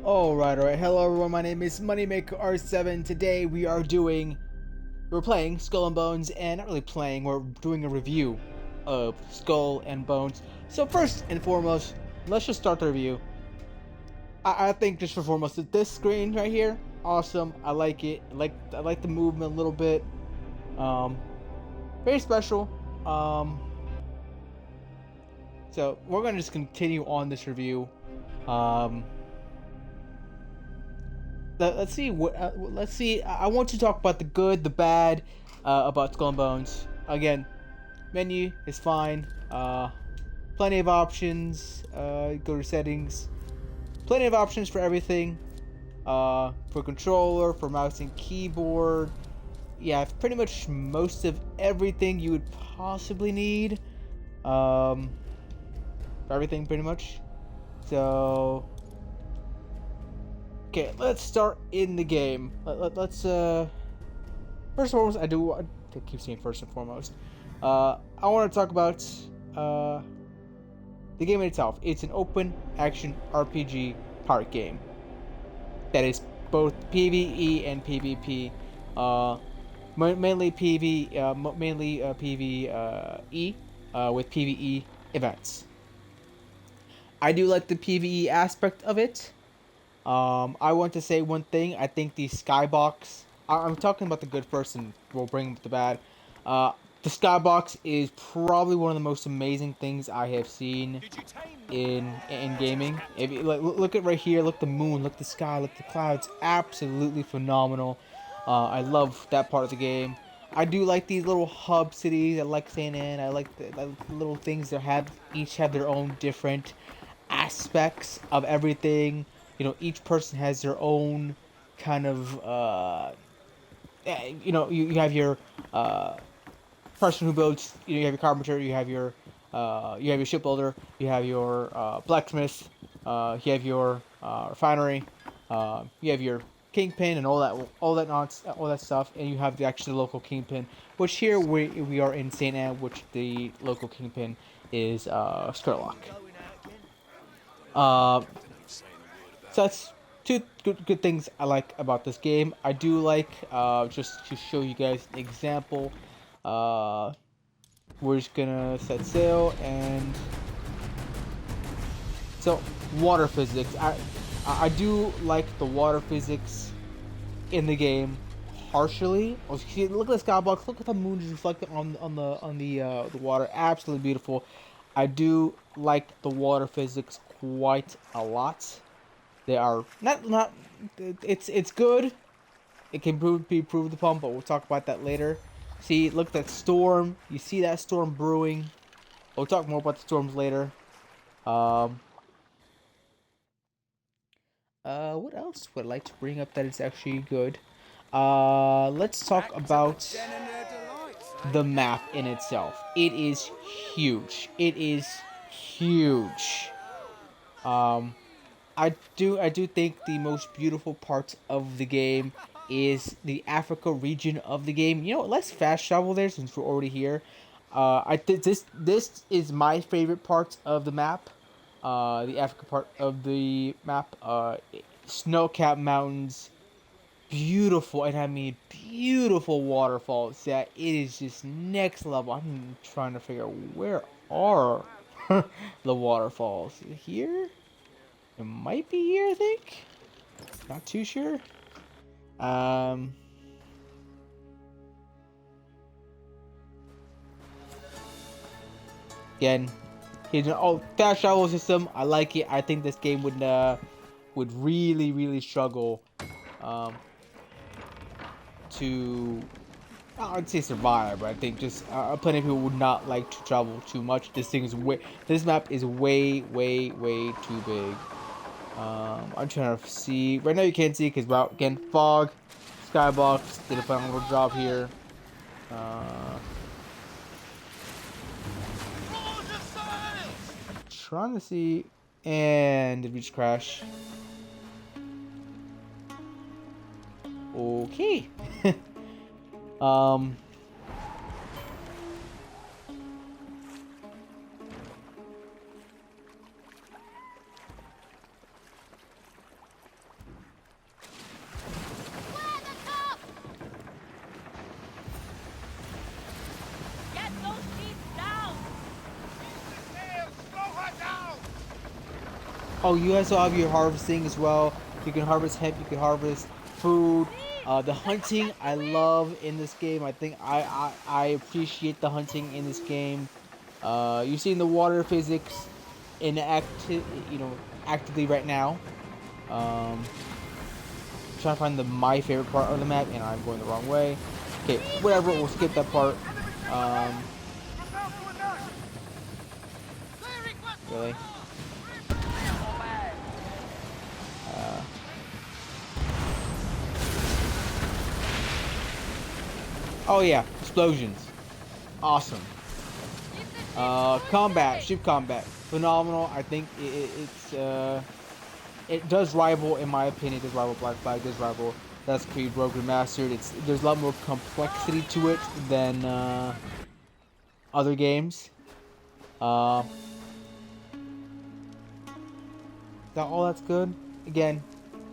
Alright, hello everyone, my name is Moneymaker R7. Today we're playing Skull and Bones, and not really playing, we're doing a review of Skull and Bones. So first and foremost, let's just start the review. I think just for foremost, this screen right here, awesome, I like it, I like the movement a little bit, very special, so we're gonna just continue on this review. Let's see let's see. I want to talk about the good, the bad, about Skull and Bones. Again, menu is fine. Plenty of options. Go to settings. Plenty of options for everything. For controller, for mouse and keyboard. Yeah, pretty much most of everything you would possibly need. For everything, pretty much. So. Okay, let's start in the game. Let's first and foremost, I keep saying first and foremost. I want to talk about the game itself. It's an open action RPG pirate game that is both PvE and PvP. Mainly PvE with PvE events. I do like the PvE aspect of it. I want to say one thing. I think the skybox. I'm talking about the good first, and we'll bring up the bad. The skybox is probably one of the most amazing things I have seen in gaming. If you, look at right here. Look the moon. Look the sky. Look the clouds. Absolutely phenomenal. I love that part of the game. I do like these little hub cities. I like St. Anne. I like the little things that each have their own different aspects of everything. You know, each person has their own kind of you have your person who builds. You have your carpenter. You have your shipbuilder. You have your blacksmith. You have your refinery. You have your kingpin and all that stuff, and you have the actual local kingpin. Which here we are in St. Anne, which the local kingpin is Skurlock. So that's two good things I like about this game. I do like, just to show you guys an example, we're just gonna set sail, and so water physics. I do like the water physics in the game partially. Oh, look at the skybox. Look at the moon just reflecting on the water. Absolutely beautiful. I do like the water physics quite a lot. They are not. It's good. It can be improved upon, but we'll talk about that later. See, look at that storm. You see that storm brewing. We'll talk more about the storms later. What else would I like to bring up that is actually good? Let's talk about the map in itself. It is huge. It is huge. Um, I do think the most beautiful parts of the game is the Africa region of the game. You know, let's fast travel there since we're already here. I think this is my favorite part of the map. The Africa part of the map. Snow-capped mountains, beautiful, and I mean beautiful waterfalls. That it is just next level. I'm trying to figure out where are the waterfalls here. It might be here, I think. Not too sure. Um, Again, here's an fast travel system. I like it. I think this game would really struggle um, to I would say survive, but I think just plenty of people would not like to travel too much. This map is way too big. I'm trying to see. Right now you can't see because, well, again, fog, skybox did a phenomenal job here. Uh, Trying to see, and did we just crash? Okay. um. Oh, you also have your harvesting as well. You can harvest hemp, you can harvest food. The hunting I love in this game. I think I appreciate the hunting in this game. You're seeing the water physics in actively right now. Um, Trying to find my favorite part of the map, and I'm going the wrong way. Okay, whatever. We'll skip that part. Um, really. Oh yeah, explosions. Awesome. Ship combat, phenomenal. I think it does rival, in my opinion, it does rival Black Flag, does rival Assassin's Creed Rogue Remastered. There's a lot more complexity to it than other games. Uh, that's good. Again,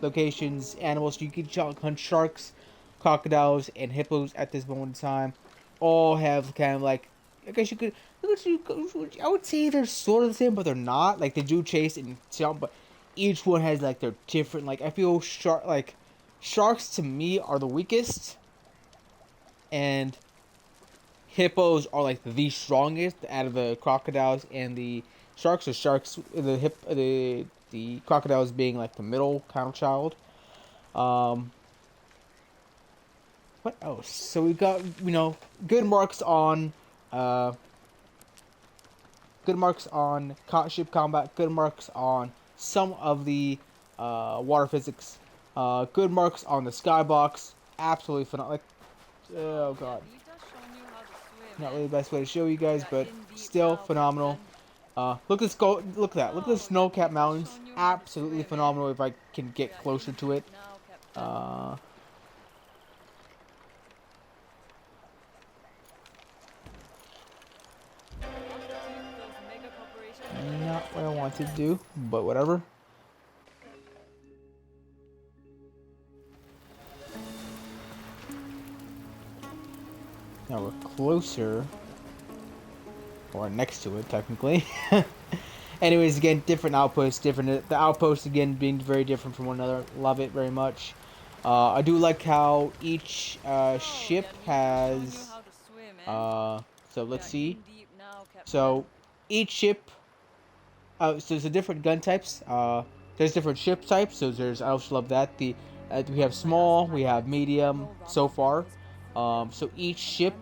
locations, animals. You can hunt sharks, crocodiles, and hippos at this moment in time. All have kind of like, I guess you could. I would say they're sort of the same, but they're not. Like they do chase and jump, but each one has like their different. Like I feel sharks to me are the weakest, and hippos are like the strongest out of the crocodiles and the sharks. The sharks, the crocodiles being like the middle kind of child. Um, what else? So we got good marks on uh ship combat. Good marks on some of the water physics. Good marks on the skybox. Absolutely phenomenal. Like, oh god, not really the best way to show you guys, but still phenomenal. Look at this look at that. Look at the snow-capped mountains. Absolutely phenomenal. If I can get closer to it. Uh, Not what I want to do, but whatever. Now we're closer, or next to it, technically. Anyways, again, different outposts, the outposts again being very different from one another. Love it very much. I do like how each ship has. So let's see. So each ship. So there's different gun types. There's different ship types. So I also love that. We have small, we have medium so far. So each ship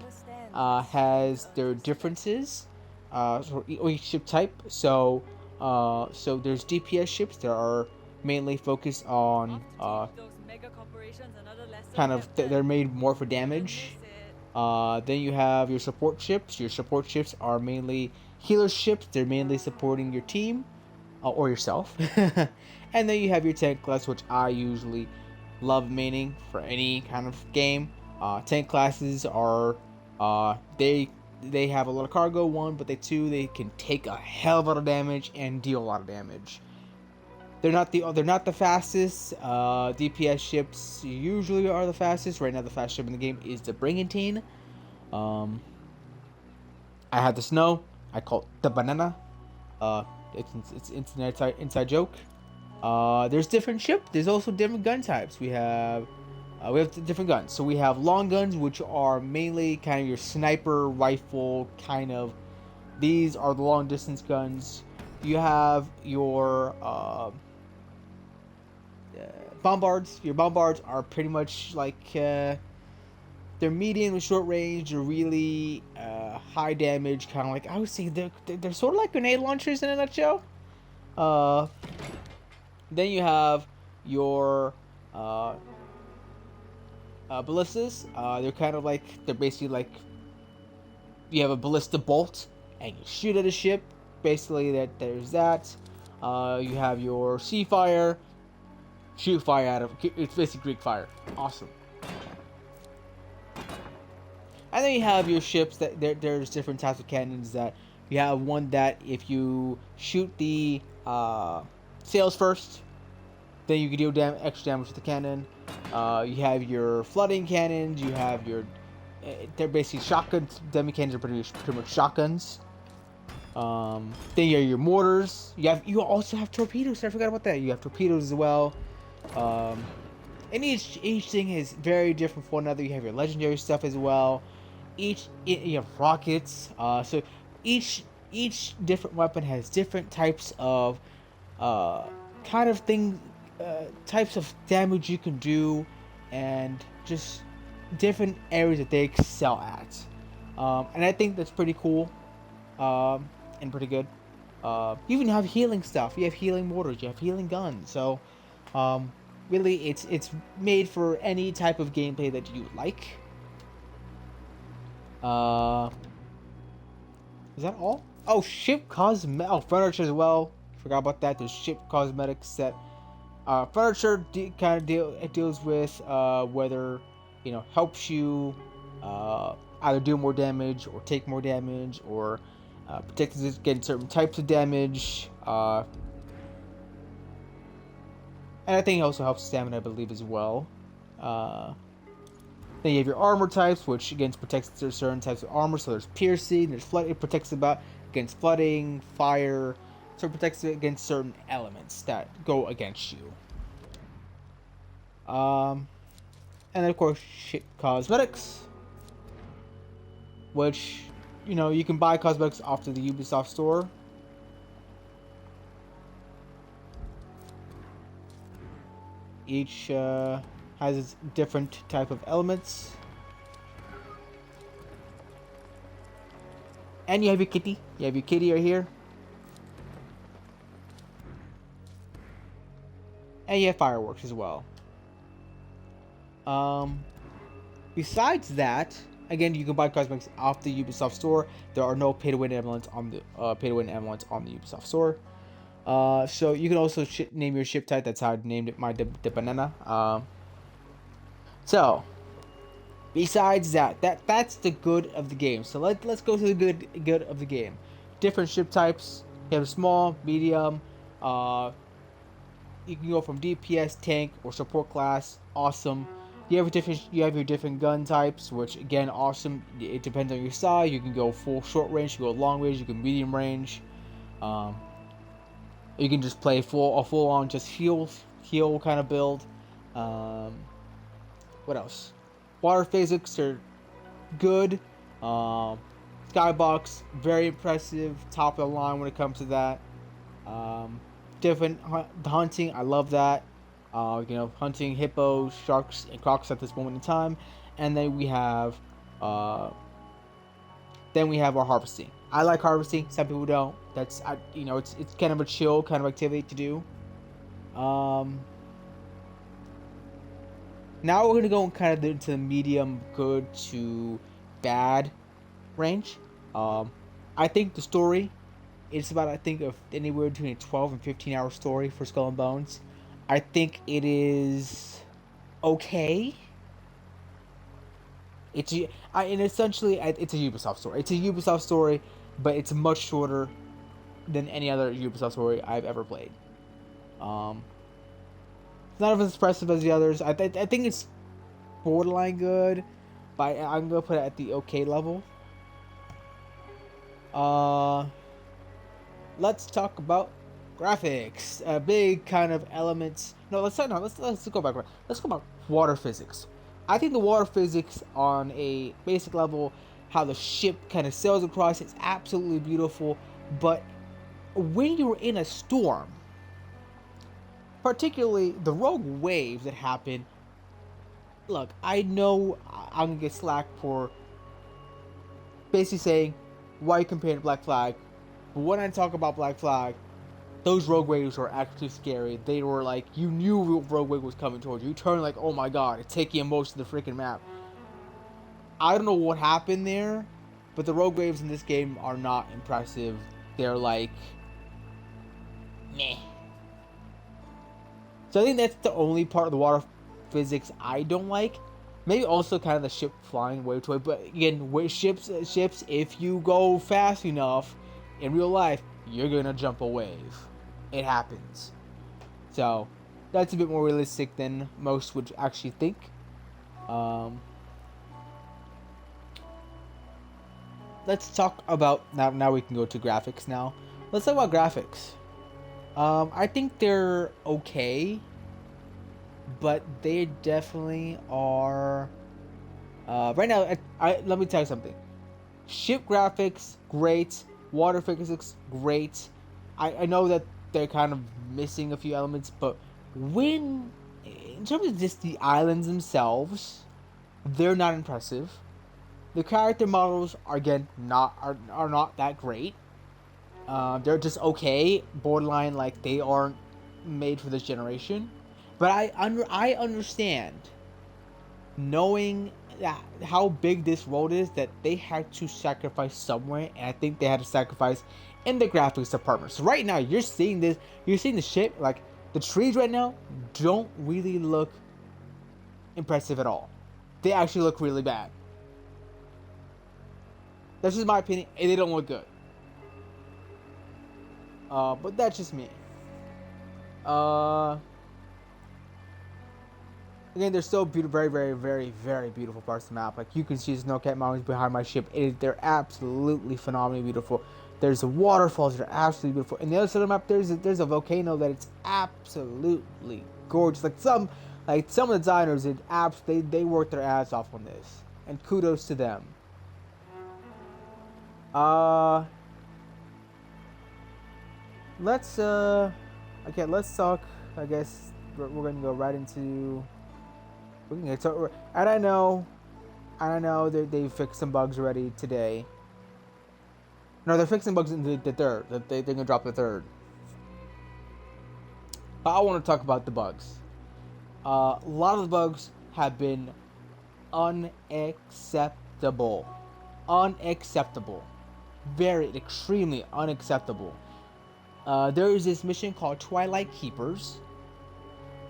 has their differences. So each ship type. So there's DPS ships that are mainly focused on they're made more for damage. Then you have your support ships. Your support ships are mainly healer ships. They're mainly supporting your team. or yourself. And then you have your tank class, which I usually love maining for any kind of game. Tank classes are they have a lot of cargo, one, but they can take a hell of a lot of damage and deal a lot of damage. They're not the fastest. DPS ships usually are the fastest. Right now, the fastest ship in the game is the Brigantine. Um, I had the snow. I call it the banana. Uh, it's an inside joke. There's different ship. There's also different gun types. We have different guns. So we have long guns, which are mainly kind of your sniper rifle kind of. These are the long distance guns. You have your bombards. Your bombards are pretty much like they're medium and short range. They're really high damage, kind of like I would say they're sort of like grenade launchers in a nutshell. Uh, then you have your ballistas. They're basically like you have a ballista bolt and you shoot at a ship. Basically, there's that. You have your sea fire. Shoot fire out of it's basically Greek fire. Awesome. And then you have your ships that there's different types of cannons that you have one that if you shoot the sails first, then you can deal extra damage with the cannon. You have your flooding cannons. You have your they're basically shotguns. Demi cannons are pretty much shotguns. Then you have your mortars. You also have torpedoes. I forgot about that. You have torpedoes as well. And each thing is very different from one another. You have your legendary stuff as well. You have rockets. So each different weapon has different types of kind of things, types of damage you can do, and just different areas that they excel at. And I think that's pretty cool. And pretty good. You even have healing stuff. You have healing mortars. You have healing guns. So, really, it's made for any type of gameplay that you like. Is that all? Oh, ship furniture as well. Forgot about that. There's ship cosmetics that furniture deals with whether helps you either do more damage or take more damage or protects against certain types of damage. And I think it also helps stamina, I believe, as well. Then you have your armor types, which again protects certain types of armor. So there's piercing, there's flood. It protects against flooding, fire. So it protects against certain elements that go against you. And then of course cosmetics, which you can buy cosmetics off of the Ubisoft store. Each has its different type of elements. And you have your kitty. You have your kitty right here. And you have fireworks as well. Besides that, again, you can buy cosmetics off the Ubisoft store. There are no pay-to-win elements on the Ubisoft store. So you can also name your ship type. That's how I named it, my the banana. So besides that's the good of the game. So let's go to the good of the game. Different ship types. You have small, medium. You can go from DPS, tank, or support class. Awesome. You have your different gun types, which again, awesome. It depends on your style. You can go full short range, you can go long range, you can medium range. You can just play full on just heal kind of build. What else? Water physics are good. Skybox, very impressive, top of the line when it comes to that. Different hunting, I love that. Hunting hippos, sharks, and crocs at this moment in time. And then we have our harvesting. I like harvesting. Some people don't. It's kind of a chill kind of activity to do. Now we're gonna go kind of into the medium good to bad range. I think the story It's about, I think, of anywhere between a 12 and 15 hour story for Skull and Bones. I think it is okay. And essentially it's a Ubisoft story. It's a Ubisoft story, but it's much shorter than any other Ubisoft story I've ever played. Um, it's not as impressive as the others. I think it's borderline good, but I'm gonna put it at the okay level. Uh, let's talk about graphics. A big kind of elements. No, let's go back. Let's go about water physics. I think the water physics on a basic level, how the ship kind of sails across, it's absolutely beautiful. But when you're in a storm, particularly the rogue waves that happen, look, I know I'm gonna get slack for basically saying why you compare to Black Flag, but when I talk about Black Flag, those rogue waves were actually scary. They were like, you knew rogue wave was coming towards you. You turn like, oh my god, it's taking you most of the freaking map. I don't know what happened there, but the rogue waves in this game are not impressive. They're like, meh. So I think that's the only part of the water physics I don't like. Maybe also kind of the ship flying wave to wave. But again, with ships, if you go fast enough in real life, you're gonna jump a wave. It happens. So that's a bit more realistic than most would actually think. Let's talk about now we can go to graphics now. Let's talk about graphics. I think they're okay, but they definitely are. Right now, let me tell you something. Ship graphics, great. Water physics, great. I know that they're kind of missing a few elements, but when, in terms of just the islands themselves, they're not impressive. The character models are again are not that great. They're just okay, borderline like they aren't made for this generation. But I understand, knowing that how big this world is, that they had to sacrifice somewhere, and I think they had to sacrifice in the graphics department. So right now you're seeing the ship, like the trees right now don't really look impressive at all. They actually look really bad. That's just my opinion, and they don't look good. But that's just me. Uh, Again, there's still beautiful, very, very, very, very beautiful parts of the map. Like you can see Snowcat Mountains behind my ship. They're absolutely phenomenally beautiful. There's the waterfalls that are absolutely beautiful. And the other side of the map, there's a volcano that it's absolutely gorgeous. Like some of the designers, they worked their ass off on this, and kudos to them. Let's talk. I guess we're gonna go right into. And I know they fixed some bugs already today. No, they're fixing bugs in the third. They're gonna drop the third. But I want to talk about the bugs. A lot of the bugs have been unacceptable. Unacceptable. Very, extremely unacceptable. There is this mission called Twilight Keepers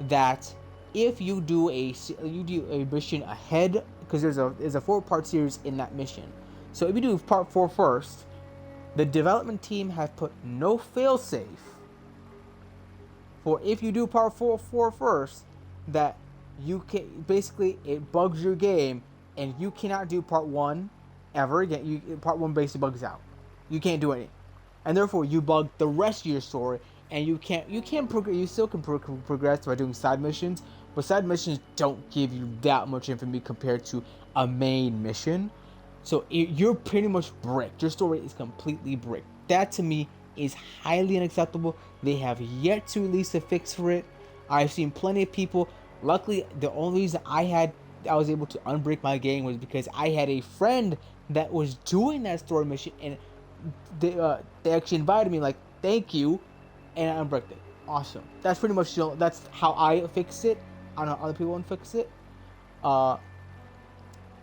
that if you do a mission ahead, because there's a 4-part series in that mission. So if you do part 4 first, the development team has put no failsafe for if you do part 4 first, that you can basically it bugs your game and you cannot do part 1 ever again. Part 1 basically bugs out. You can't do anything, and therefore you bug the rest of your story. And you still can progress by doing side missions, but side missions don't give you that much information compared to a main mission. So you're pretty much bricked. Your story is completely bricked. That to me is highly unacceptable. They have yet to release a fix for it. I've seen plenty of people. Luckily, the only reason I was able to unbrick my game was because I had a friend that was doing that story mission, and they actually invited me, like, thank you. And I unbricked it. Awesome. That's pretty much that's how I fix it. I don't know how other people want to fix it.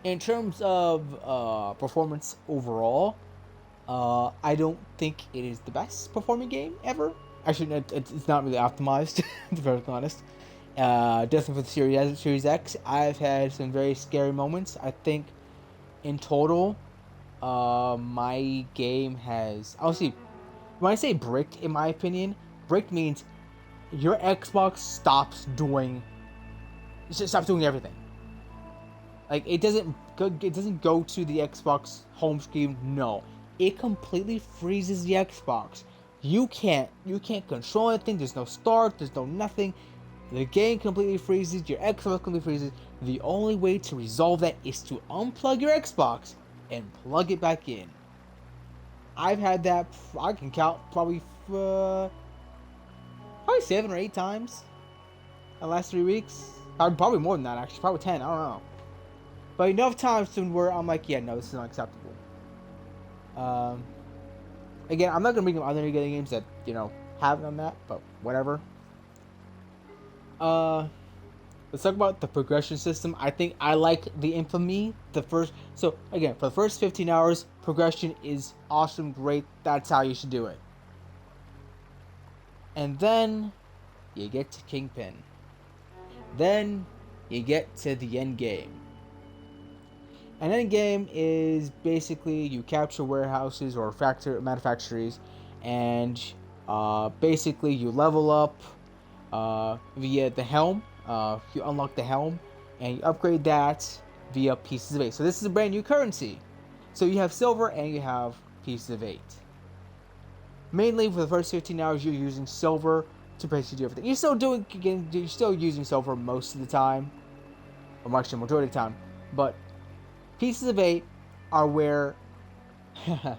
In terms of performance overall, I don't think it is the best performing game ever. Actually, it's not really optimized, to be very honest. Definitely for the Series X, I've had some very scary moments. I think in total, my game has honestly, when I say bricked, in my opinion, bricked means your Xbox stops doing everything. Like it doesn't go to the Xbox home screen. No, it completely freezes the Xbox. You can't control anything. There's no start. There's no nothing. The game completely freezes. Your Xbox completely freezes. The only way to resolve that is to unplug your Xbox and plug it back in. I've had that. I can count probably 7 or 8 times in the last 3 weeks. Probably more than that actually. Probably 10. I don't know. But enough times to where I'm like, yeah, no, this is unacceptable. Um, Again, I'm not gonna bring up other games that haven't done that, but whatever. Uh, let's talk about the progression system. I think I like the Infamy. So again, for the first 15 hours, progression is awesome, great. That's how you should do it. And then you get to Kingpin. Then you get to the end game. An end game is basically you capture warehouses or manufactories, and basically you level up via the helm. You unlock the helm, and you upgrade that via pieces of 8. So this is a brand new currency. So you have silver and you have pieces of 8. Mainly for the first 15 hours, you're using silver to basically do everything. You're still using silver most of the time, or actually majority of the time, but pieces of 8 are where I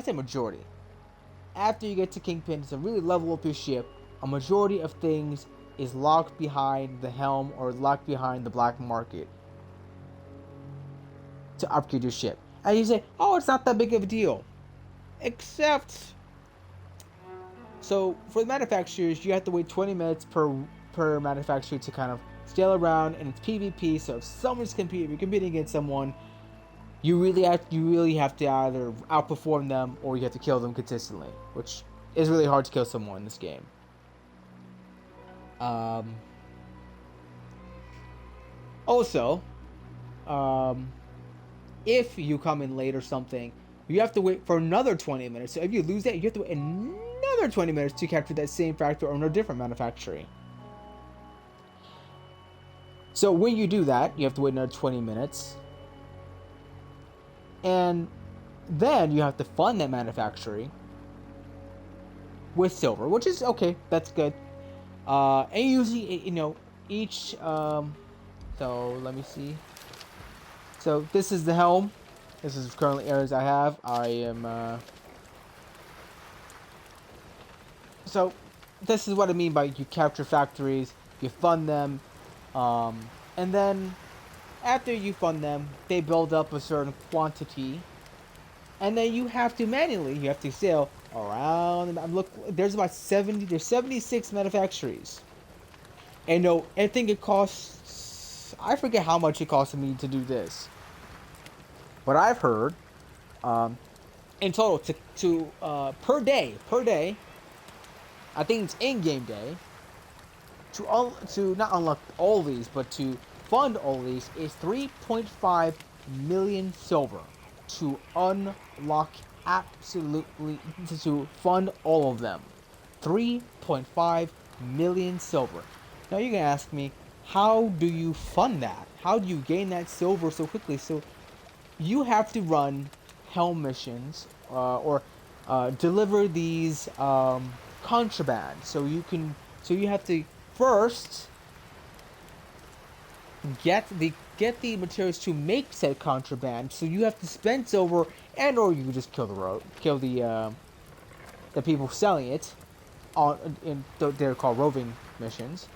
say majority, after you get to Kingpin to really level up your ship, a majority of things is locked behind the helm or locked behind the black market to upgrade your ship. And you say, oh, it's not that big of a deal. Except, so for the manufacturers, you have to wait 20 minutes per manufacturer to kind of scale around, and it's PvP. So if if you're competing against someone, you really have to either outperform them or you have to kill them consistently, which is really hard to kill someone in this game. Also, if you come in late or something, you have to wait for another 20 minutes. So if you lose that, you have to wait another 20 minutes to capture that same factor or a different manufacturing. So when you do that, you have to wait another 20 minutes. And then you have to fund that manufacturing with silver, which is okay. That's good. And usually, each. So let me see. So this is the helm. This is currently areas I have. I am. So this is what I mean by you capture factories, you fund them, and then after you fund them, they build up a certain quantity, and then you have to sail around. There's about 70. There's 76 manufacturers, and no, I think it costs. I forget how much it costs me to do this, but I've heard, in total per day. I think it's in-game day. To not unlock all these, but to fund all these is 3.5 million silver to unlock absolutely to fund all of them. 3.5 million silver. Now you're gonna ask me, how do you fund that? How do you gain that silver so quickly? So you have to run helm missions or deliver these contraband. So you have to first get the materials to make said contraband. So you have to spend silver, and or you can just kill the people selling it. They're called roving missions,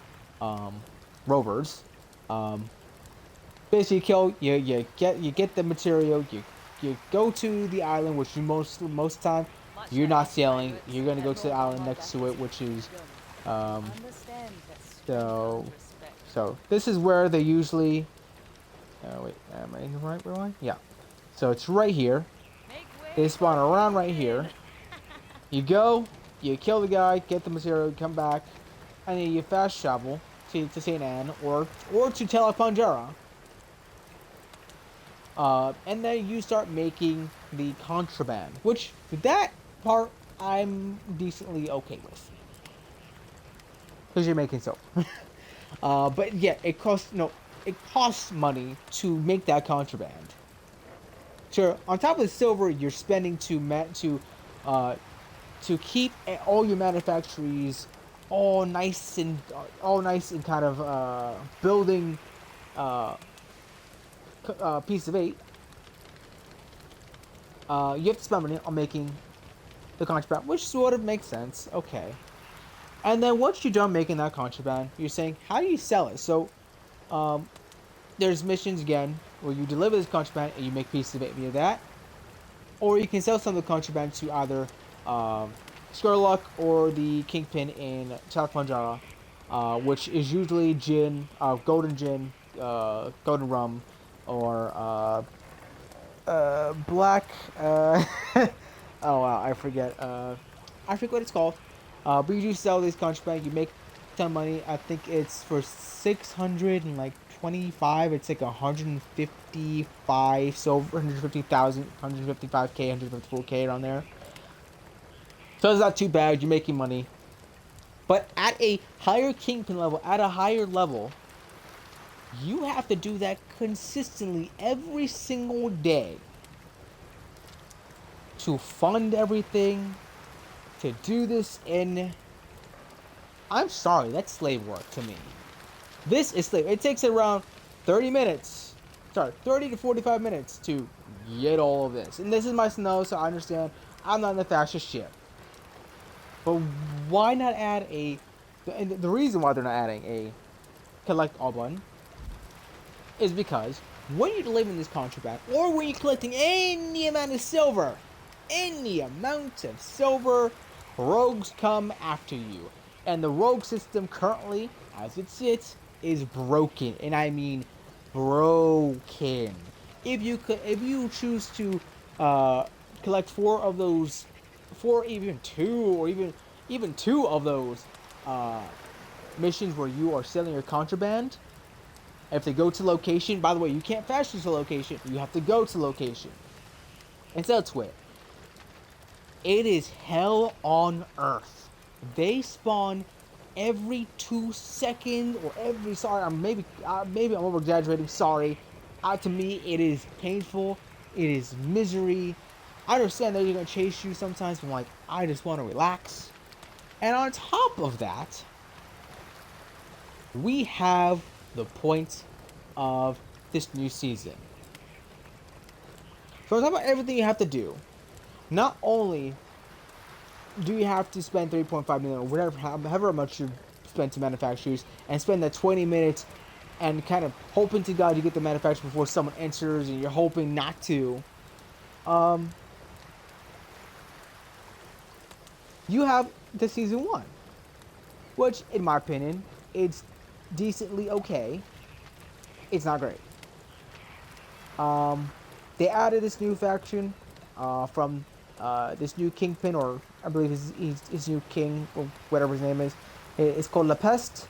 rovers. Basically, you get the material. You go to the island, which you most time you're not sailing. You're gonna go to the island next to it, which is so this is where they usually. Wait, am I in the right one? Yeah. So it's right here. They spawn around right here. You go, you kill the guy, get the material, come back, and then you fast travel to St. Anne or to Telepanjara. And then you start making the contraband, which that part I'm decently okay with, because you're making soap. But yeah, it costs money to make that contraband. Sure, on top of the silver, you're spending uh, to keep all your manufactories all nice and kind of building uh, piece of eight. You have to spend money on making the contraband, which sort of makes sense. Okay, and then once you're done making that contraband, you're saying, how do you sell it? So, um, there's missions again where you deliver this contraband and you make pieces of it via that, or you can sell some of the contraband to either um, Skurlock or the Kingpin in Chakmanjara, which is usually gin, golden rum, or black. Oh wow, I forget what it's called. But you do sell this contraband, you make a ton of money. I think it's for 625. It's like 155 silver, 150,000, 155k, 154k around there. So it's not too bad. You're making money. But at a higher Kingpin level, at a higher level, you have to do that consistently every single day to fund everything, to do this in. I'm sorry, that's slave work to me. This is slave. It takes around 30 minutes. Sorry, 30 to 45 minutes to get all of this. And this is my snow, so I understand I'm not in the fastest ship. But why not add a. And the reason why they're not adding a collect all button is because when you're delivering this contraband, or when you're collecting any amount of silver, rogues come after you. And the rogue system currently, as it sits, is broken. And I mean broken. If you choose to collect even two of those missions where you are selling your contraband, if they go to location, by the way, you can't fast to location. You have to go to location and sell to it. It is hell on earth. They spawn every 2 seconds or every. Sorry, maybe I'm over exaggerating. Sorry. To me, it is painful. It is misery. I understand that they're gonna chase you sometimes, but I'm like, I just want to relax. And on top of that, we have the point of this new season. So talk about everything you have to do. Not only do you have to spend 3.5 million or whatever, however much you spend to manufacturers, and spend that 20 minutes and kind of hoping to God you get the manufacturer before someone enters, and you're hoping not to. You have the season 1, which, in my opinion, it's decently okay. It's not great. They added this new faction from this new Kingpin, or I believe his new king, or whatever his name is. It's called La Peste,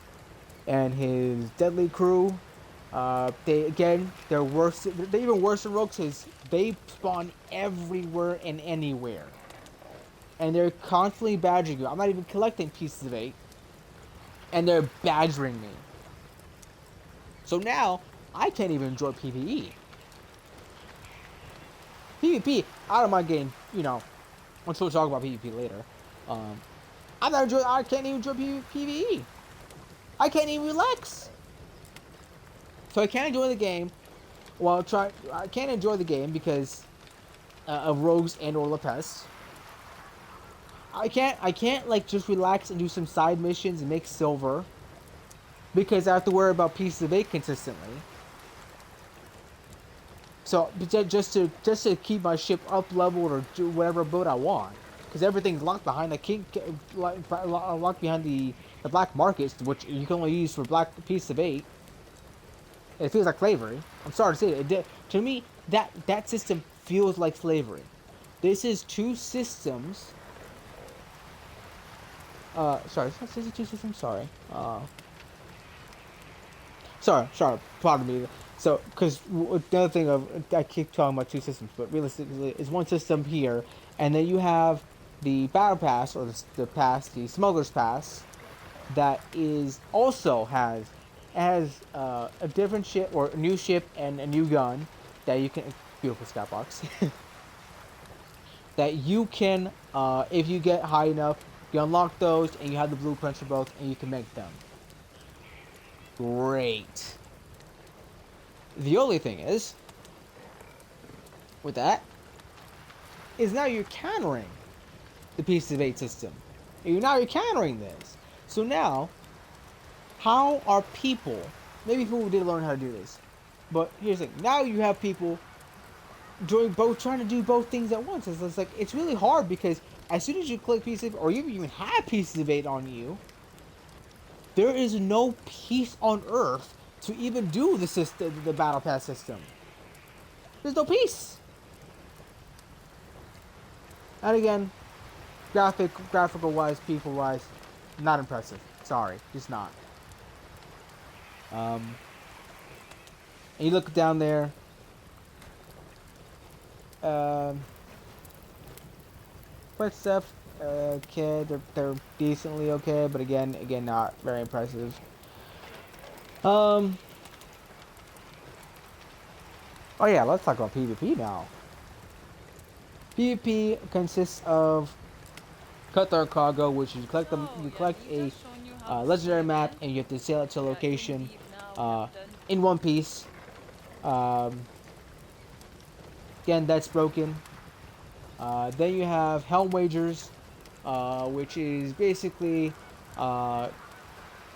and his deadly crew. They're worse. They're even worse than rogues, because they spawn everywhere and anywhere, and they're constantly badgering you. I'm not even collecting pieces of 8, and they're badgering me. So now I can't even enjoy PvE. PvP, I don't mind getting, I'm supposed to talk about PvP later. I can't even enjoy PvE. I can't even relax. So I can't enjoy the game. I can't enjoy the game because of rogues and or La Peste. I can't like just relax and do some side missions and make silver, because I have to worry about pieces of 8 consistently. So just to keep my ship up leveled or do whatever boat I want, because everything's locked behind locked behind the black markets, which you can only use for black piece of 8. It feels like slavery. I'm sorry to say it. To me, that system feels like slavery. This is two systems. Sorry, this is two systems. Sorry. Sorry, pardon me. So, because the other thing of I keep talking about two systems, but realistically, it's one system here, and then you have the battle pass or the pass, the smuggler's pass, that is also has a different ship or a new ship and a new gun that you can beautiful skybox that you can if you get high enough, you unlock those and you have the blueprints for both, and you can make them. Great. The only thing is, with that, is now you're countering the Pieces of 8 system. You're countering this. So now, how are people, maybe people did learn how to do this, but here's the thing, now you have people doing both, trying to do both things at once. It's like, it's really hard because as soon as you click Pieces of 8, or you even have Pieces of 8 on you, there is no peace on Earth to even do the system, the Battle Pass system. There's no peace. And again, graphical wise, people wise, not impressive. Sorry, just not. And you look down there. Quick stuff. Okay, they're decently okay, but again, not very impressive. Oh yeah, let's talk about PvP now. PvP consists of Cutthroat Cargo, which you collect them. You collect a legendary map, and you have to sail it to a location in one piece. Again, that's broken. Then you have Helm Wagers, which is basically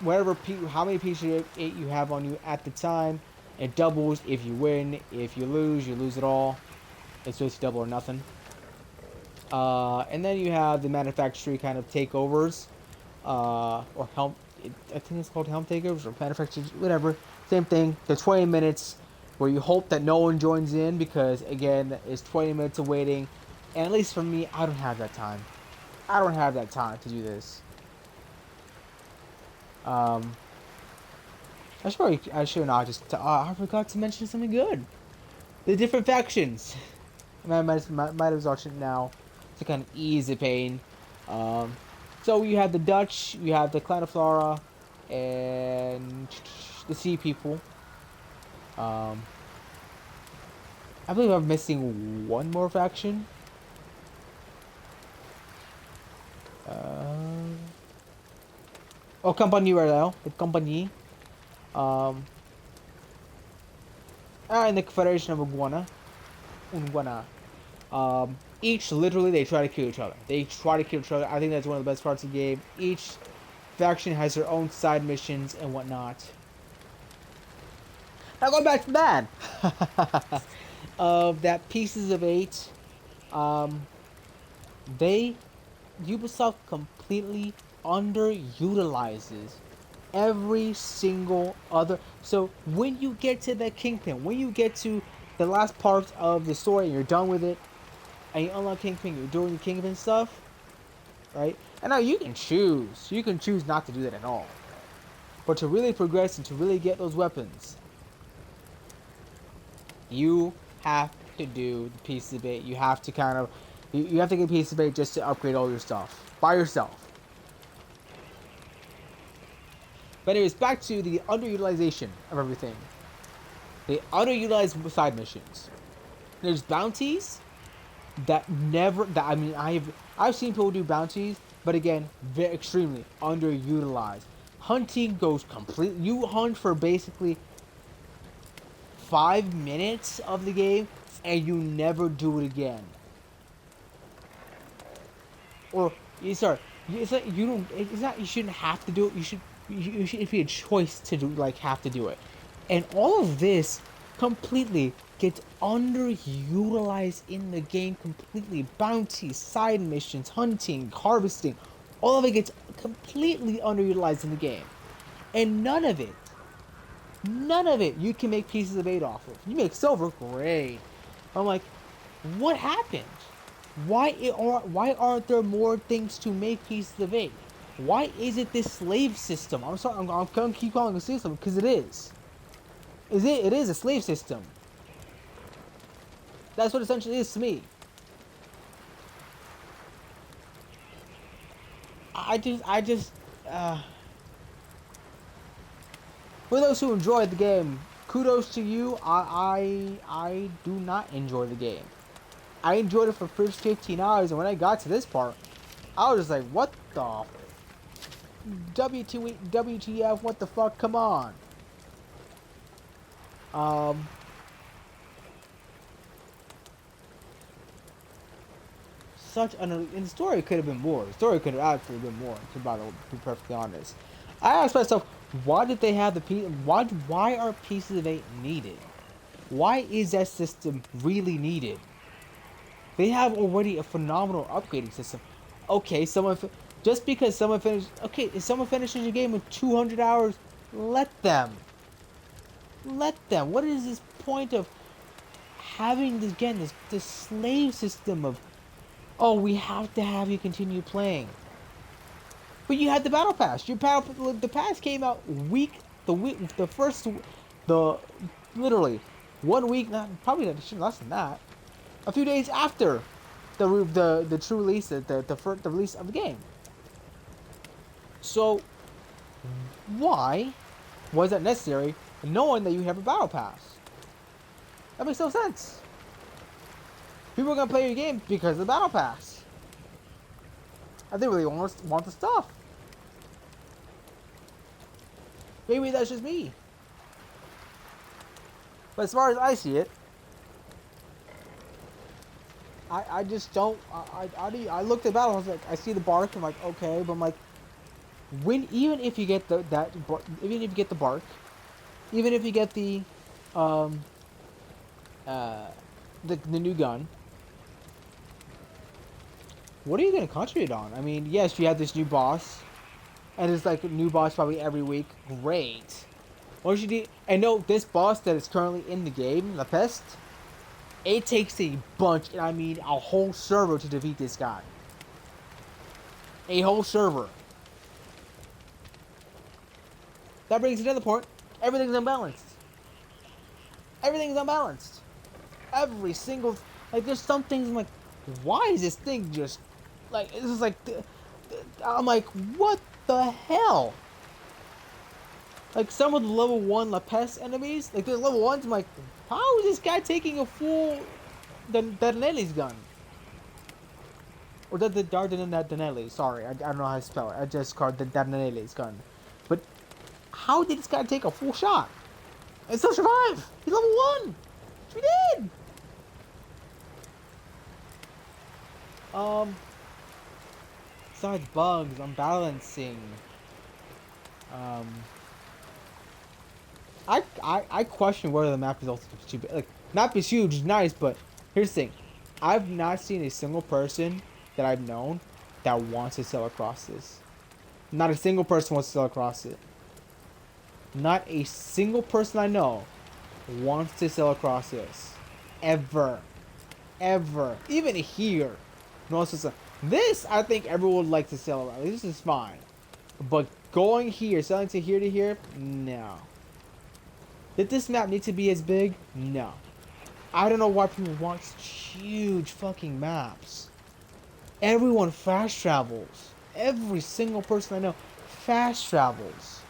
whatever how many pieces of 8 you have on you at the time. It doubles if you win. If you lose it all. It's basically double or nothing. And then you have the manufacturing kind of takeovers, or helm. I think it's called helm takeovers or manufacturing, whatever. Same thing. The 20 minutes where you hope that no one joins in because again, it's 20 minutes of waiting, and at least for me, I don't have that time. I don't have that time to do this. I should not just. I forgot to mention something good. The different factions. I might as well mention it now to kind of ease the pain. So you have the Dutch, you have the Clan of Flora, and the Sea People. I believe I'm missing one more faction. Company Royale, the Company. And the Confederation of Unguana. Each literally they try to kill each other. I think that's one of the best parts of the game. Each faction has their own side missions and whatnot. Now going back to that, of that Pieces of 8, Ubisoft completely underutilizes every single other. So when you get to the Kingpin, when you get to the last part of the story and you're done with it, and you unlock Kingpin, you're doing the Kingpin stuff, right? And now you can choose not to do that at all. But to really progress and to really get those weapons, you have to do the Pieces of 8. You have to kind of, you have to get Pieces of 8 just to upgrade all your stuff by yourself. But anyways, back to the underutilization of everything. They underutilize side missions. There's bounties that I've seen people do bounties, but again, very extremely underutilized. Hunting goes completely. You hunt for basically 5 minutes of the game, and you never do it again. Or it's like you don't. It's not. You shouldn't have to do it. You should. You should be a choice to do have to do it, and all of this completely gets underutilized in the game completely. Bounties, side missions, hunting, harvesting, all of it gets completely underutilized in the game, and none of it you can make Pieces of 8 off of. You make silver, great. I'm like, what happened? Why aren't there more things to make Pieces of Eight? Why is it this slave system? I'm sorry, I'm gonna keep calling it a system because it is. It is a slave system. That's what essentially is to me. Uh, for those who enjoyed the game, kudos to you. I do not enjoy the game. I enjoyed it for the first 15 hours, and when I got to this part, I was just like, what the WTF? What the fuck? Come on. Um, and the story could have been more. The story could have absolutely been more. To be perfectly honest, I asked myself, why did they have the piece? Why are Pieces of Eight needed? Why is that system really needed? They have already a phenomenal upgrading system. Okay, just because someone finished. Okay, if someone finishes a game in 200 hours, let them. Let them. What is this point of having this again? This slave system of, oh, we have to have you continue playing. But you had the battle pass. The pass came out the first, the literally 1 week, not probably not less than that. A few days after the true release, the release of the game. So why was that necessary, knowing that you have a battle pass? That makes no sense. People are gonna play your game because of the battle pass. I think really want the stuff. Maybe that's just me. But as far as I see it, I just don't. I looked at battle. I was like, I see the bark. I'm like, okay, but I'm like, even if you get even if you get the bark, even if you get um, uh, the new gun, what are you gonna concentrate on? I mean, yes, you have this new boss, and it's like a new boss probably every week. Great. What you do? And no, this boss that is currently in the game, La Peste, it takes a bunch, and I mean a whole server to defeat this guy. A whole server. That brings another point. Everything's unbalanced. Everything's unbalanced. Every single, like, there's some things I'm like, why is this thing just like, this is like, I'm like, what the hell? Like some of the level 1 La Peste enemies, like there's level 1s, I'm like, how is this guy taking a full Dardanelli's gun? Or the Dardanelli, sorry, I don't know how to spell it. I just called the Dardanelli's gun. But how did this guy take a full shot and still survive? He's level 1! He did! Besides bugs, unbalancing. Um, I question whether the map is also too big. Like, map is huge, nice, but here's the thing. I've not seen a single person that I've known that wants to sail across this. Not a single person wants to sail across it. Not a single person I know wants to sail across this. Ever. Ever. Even here. No one says, this, I think everyone would like to sail around. This is fine. But going here, selling to here, no. Did this map need to be as big? No. I don't know why people want such huge fucking maps. Everyone fast travels. Every single person I know fast travels.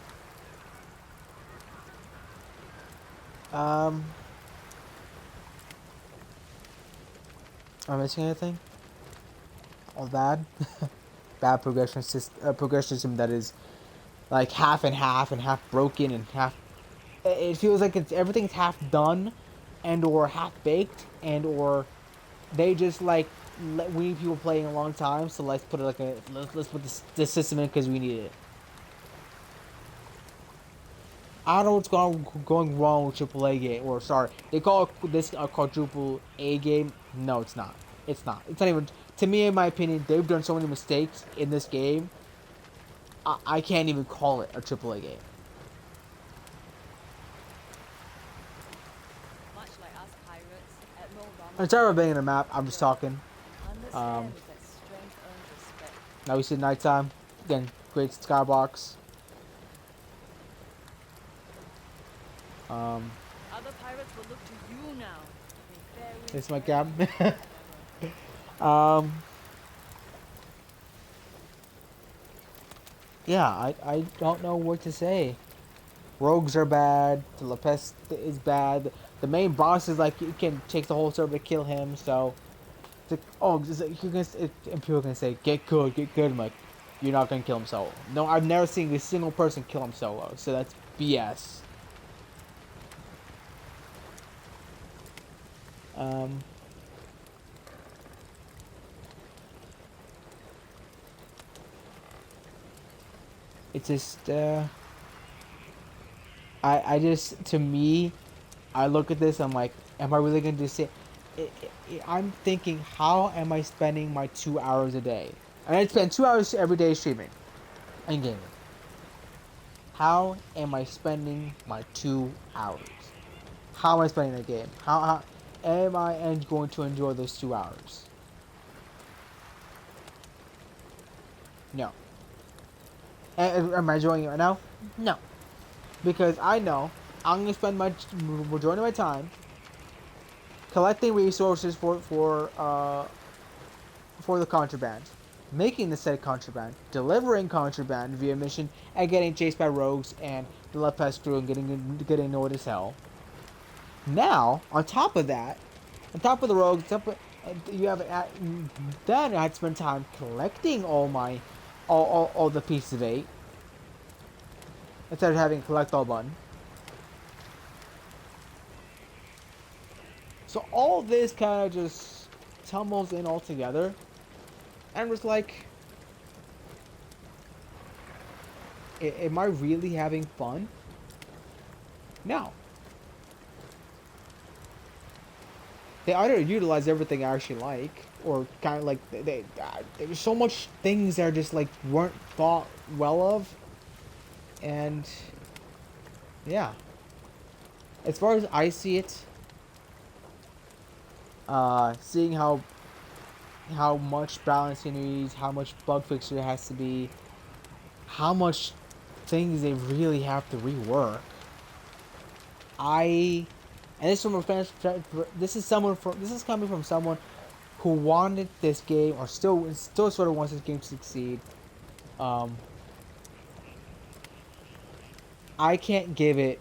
Am I missing anything? All bad? Bad progression system that is like half and half broken and half. It feels like everything's half done, and or half baked, and or they just like we need people playing a long time, so let's put it like let's put this system in because we need it. I don't know what's going wrong with AAA game, or sorry, they call this a quadruple A game. No, it's not. It's not. It's not even. To me, in my opinion, they've done so many mistakes in this game. I can't even call it a AAA game. Much like us pirates, at no moment I'm sorry about being in a map. I'm just talking. Um, understand is that strength earns respect. Now we see nighttime. Again, great skybox. Um, Other pirates will look to you now. May fair winds this is my carry cab. you forever. um, yeah, I don't know what to say. Rogues are bad. The La Peste is bad. The main boss is like you can take the whole server to kill him. So, it's like, and people can say get good, get good. I'm like, you're not gonna kill him solo. No, I've never seen a single person kill him solo. So that's BS. Um, it's just I just to me, I look at this. I'm like, am I really gonna do say? I'm thinking, how am I spending my 2 hours a day? And I spend 2 hours every day streaming and gaming. How am I spending my 2 hours? How am I spending the game? How am I going to enjoy those 2 hours? No. Am I enjoying it right now? No. Because I know I'm gonna spend my majority of my time collecting resources for the contraband, making the said contraband, delivering contraband via mission, and getting chased by rogues and the La Peste crew and getting annoyed as hell. Now, on top of that, on top of the rogues, you have then I had to spend time collecting all the pieces of 8 instead of having a collect all button. So all this kind of just tumbles in all together, and was like, am I really having fun? No. They either utilize everything I actually like, or kind of like there's so much things that are just like weren't thought well of, and yeah. As far as I see it, seeing how much balancing there is, how much bug fixer there has to be, how much things they really have to rework. I and this from a fan, this is coming from someone who wanted this game or still sort of wants this game to succeed. Um, I can't give it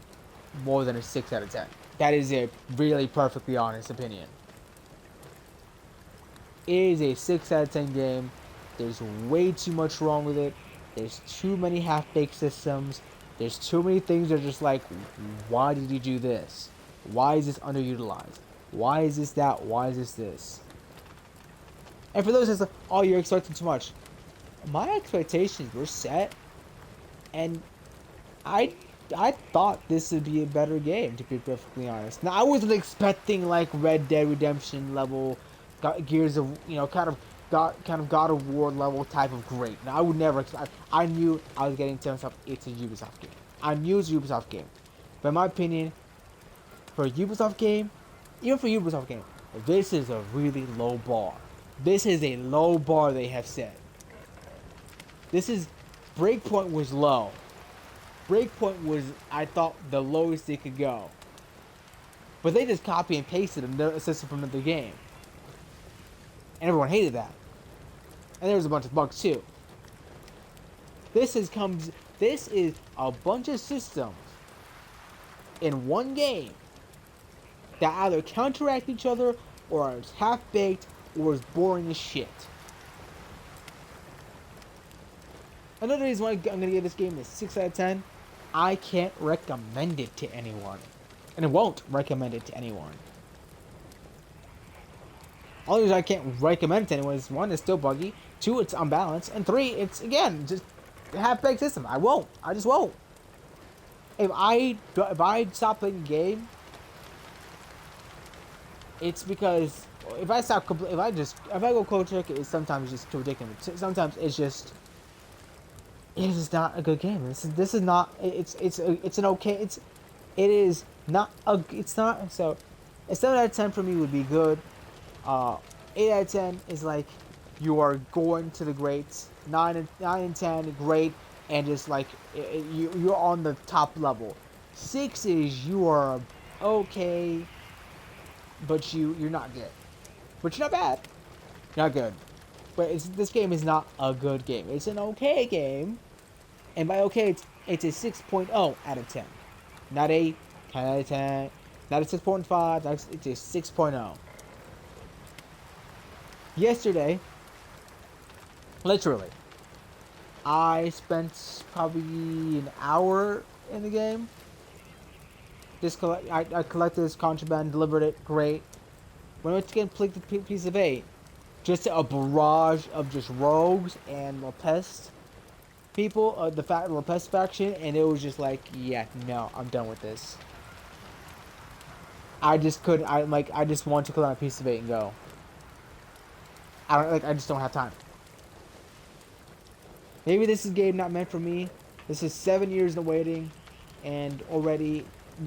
more than a 6 out of 10. That is a really perfectly honest opinion. It is a 6 out of 10 game. There's way too much wrong with it. There's too many half-baked systems. There's too many things that are just like, why did you do this? Why is this underutilized? Why is this that? Why is this? And for those that's like, oh, you're expecting too much. My expectations were set, and I I thought this would be a better game, to be perfectly honest. Now I wasn't expecting like Red Dead Redemption level, Gears of God of War level type of great. Now I would never expect. I knew I was getting to myself. It's a Ubisoft game. I knew it's a Ubisoft game, but in my opinion, for a Ubisoft game, even for a Ubisoft game, this is a really low bar. This is a low bar they have set. This is Breakpoint was low. Breakpoint was, I thought, the lowest they could go. But they just copy and pasted a system from another game. And everyone hated that. And there was a bunch of bugs too. This is a bunch of systems in one game that either counteract each other or are half-baked or is boring as shit. Another reason why I'm going to give this game a 6 out of 10, I can't recommend it to anyone. And I won't recommend it to anyone. Only reason I can't recommend it to anyone is 1, it's still buggy, 2, it's unbalanced, and 3, it's, again, just a half-baked system. I won't. I just won't. If I stop playing the game, it's because if I go cold turkey, it's sometimes just too ridiculous. Sometimes it's just it is not a good game. This is not. It's an okay. It is not a. It's not. So a 7 out of 10 for me would be good. 8 out of 10 is like you are going to the greats. 9 and 10, great, and just like you're on the top level. 6 is you are okay, but you're not good. But you're not bad, not good. But this game is not a good game. It's an okay game, and by okay, it's a 6.0 out of 10, not a 10 out of 10, not a 6.5. It's a 6.0. Yesterday, literally, I spent probably an hour in the game. I collected this contraband, delivered it, great. When I went to complete the piece of 8, just a barrage of just rogues and La Peste people, the La Peste faction, and it was just like, yeah, no, I'm done with this. I just couldn't. I just want to collect a piece of 8 and go. I just don't have time. Maybe this is a game not meant for me. This is 7 years in waiting, and already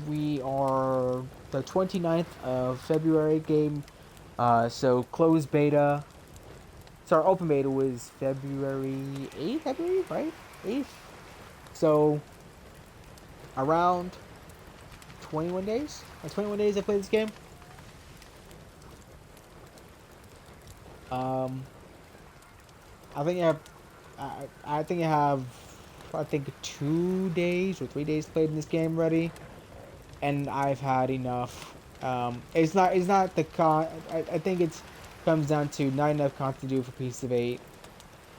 we are the 29th of February game. So closed beta. Sorry, open beta was February 8th, I believe, right? 8th. So around 21 days. 21 days I played this game. I think I have 2 days or 3 days played in this game already, and I've had enough. It's not the con. I think it comes down to not enough content to do for Piece of 8.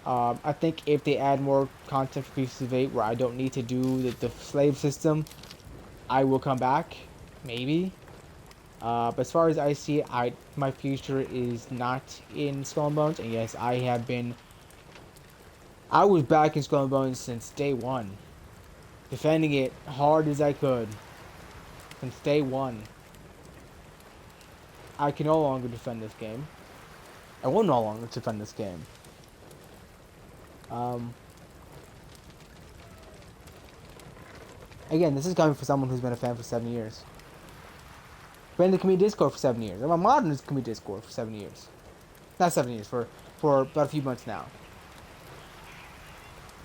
I think if they add more content for Piece of 8 where I don't need to do the slave system, I will come back, maybe. But as far as I see it, my future is not in Skull and Bones, and yes, I was back in Skull and Bones since day one, defending it hard as I could since day one. I can no longer defend this game. I will no longer defend this game. Again, this is coming from someone who's been a fan for 7 years. Been in the community Discord for 7 years. I'm a mod in this community Discord for 7 years. Not 7 years, for about a few months now.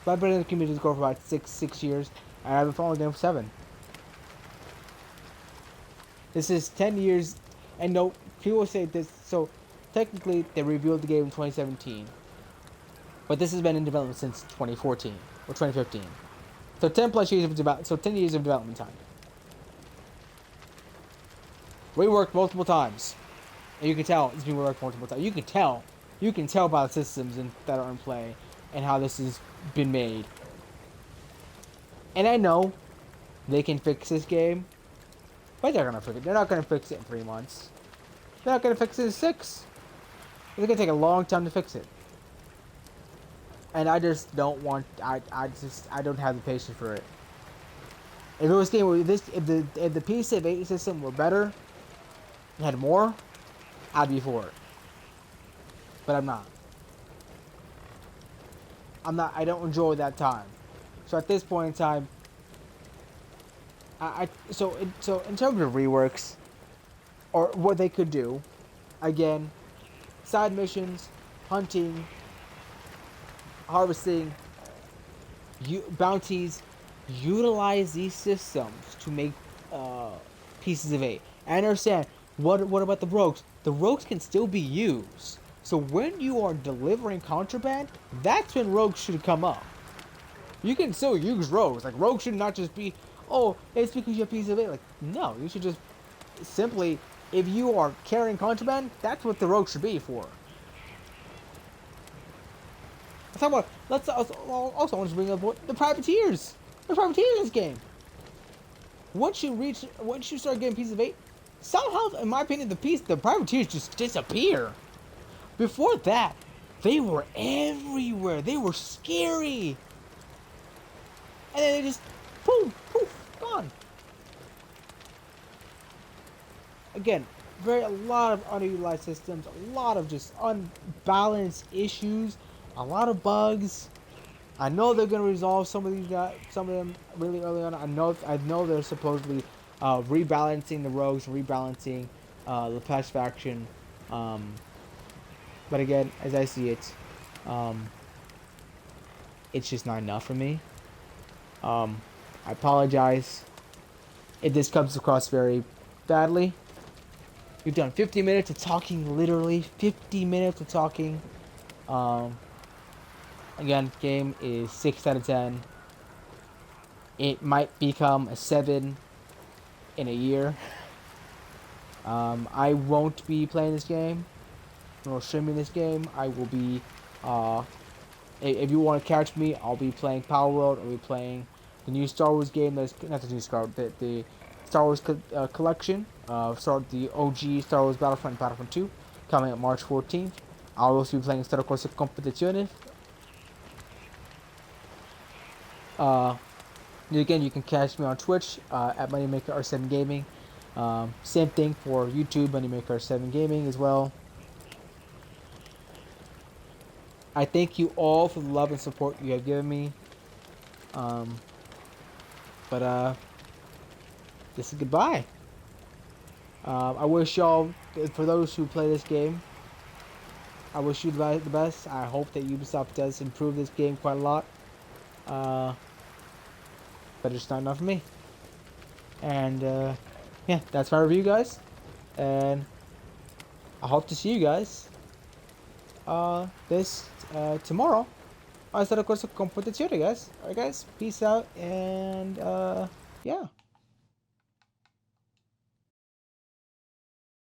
But I've been in the community Discord for about six years, and I've been following them for 7. This is 10 years, and no, people say this, so technically they revealed the game in 2017. But this has been in development since 2014, or 2015. So 10 plus years of development, so 10 years of development time. Reworked multiple times. And you can tell it's been reworked multiple times. You can tell by the systems that are in play and how this has been made. And I know they can fix this game, but they're gonna fix it. They're not gonna fix it in 3 months. They're not gonna fix it in 6. It's gonna take a long time to fix it. And I just don't want. I don't have the patience for it. If it was game where if the piece of 8 system were better, and had more, I'd be for it. But I'm not. I don't enjoy that time. So at this point in time, so in terms of reworks, or what they could do, again, side missions, hunting, harvesting, bounties, utilize these systems to make pieces of 8. I understand. What about the rogues? The rogues can still be used. So when you are delivering contraband, that's when rogues should come up. You can still use rogues. Like, rogues should not just be, oh, it's because you have pieces of 8. Like, no, you should just simply, if you are carrying contraband, that's what the rogue should be for. Let's also want to bring up the privateers. The privateers in this game. Once you start getting pieces of 8, somehow, in my opinion, the privateers just disappear. Before that, they were everywhere. They were scary. And then they just, poof, gone. Again, a lot of underutilized systems, a lot of just unbalanced issues, a lot of bugs. I know they're gonna resolve some of them really early on. I know they're supposedly rebalancing the rogues, rebalancing the past faction, But again, as I see it, um, it's just not enough for me. I apologize if this comes across very badly. We've done 50 minutes of talking, literally 50 minutes of talking. Um, again, game is 6 out of 10. It might become a 7 in a year. I won't be playing this game nor streaming this game. I will be, if you want to catch me, I'll be playing Power World. I'll be playing the new Star Wars game. That's not the new Star Wars, the Star Wars collection. Start the OG Star Wars Battlefront, Battlefront 2, coming up March 14th. I'll also be playing Star Corsa Competizione. Again, you can catch me on Twitch at MoneyMakerR7 Gaming. Same thing for YouTube, MoneyMakerR7 Gaming as well. I thank you all for the love and support you have given me. But this is goodbye. I wish y'all, for those who play this game, I wish you the best. I hope that Ubisoft does improve this game quite a lot. But it's not enough for me. And yeah, that's my review, guys. And I hope to see you guys tomorrow. I said, of course, competizione, guys. Alright, guys. Peace out. And yeah.